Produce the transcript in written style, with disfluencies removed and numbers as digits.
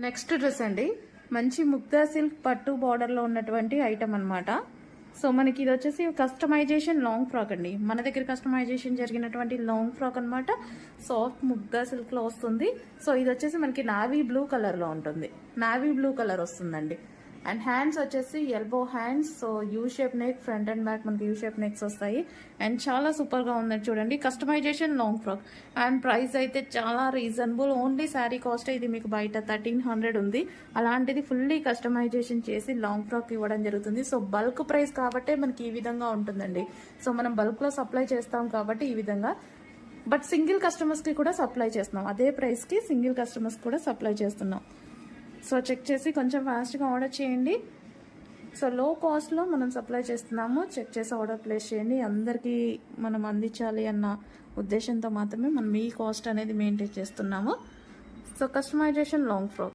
Next dress అండి, మంచి Mukta silk పట్టు బార్డర్లో ఉన్నటువంటి ఐటమ్ అనమాట. సో మనకి ఇది వచ్చేసి కస్టమైజేషన్ లాంగ్ ఫ్రాక్ అండి. మన దగ్గర కస్టమైజేషన్ జరిగినటువంటి లాంగ్ ఫ్రాక్ అనమాట. సాఫ్ట్ ముగ్గా సిల్క్లో వస్తుంది. సో ఇది వచ్చేసి మనకి నావీ బ్లూ కలర్లో ఉంటుంది. నావీ బ్లూ కలర్ వస్తుందండి. అండ్ హ్యాండ్స్ వచ్చేసి elbow hands. So U shape neck, front and back మనకి యూ షేప్ నెక్స్ వస్తాయి. అండ్ చాలా సూపర్గా ఉందండి చూడండి. Customization long frock and price అయితే చాలా రీజనబుల్. ఓన్లీ శారీ కాస్ట్ ఇది మీకు బయట 1300 ఉంది. అలాంటిది ఫుల్లీ కస్టమైజేషన్ చేసి లాంగ్ ఫ్రాక్ ఇవ్వడం జరుగుతుంది. సో బల్క్ ప్రైస్ కాబట్టే మనకి ఈ విధంగా ఉంటుందండి. సో మనం బల్క్లో సప్లై చేస్తాం కాబట్టి ఈ విధంగా. బట్ సింగిల్ కస్టమర్స్కి కూడా సప్లై చేస్తున్నాం. అదే ప్రైస్కి సింగిల్ కస్టమర్స్ కూడా సప్లై చేస్తున్నాం. సో చెక్ చేసి కొంచెం ఫాస్ట్గా ఆర్డర్ చేయండి. సో లో కాస్ట్లో మనం సప్లై చేస్తున్నాము. చెక్ చేసి ఆర్డర్ ప్లేస్ చేయండి. అందరికీ మనం అందించాలి అన్న ఉద్దేశంతో మాత్రమే మనం ఈ కాస్ట్ అనేది మెయింటైన్ చేస్తున్నాము. So customization long frock.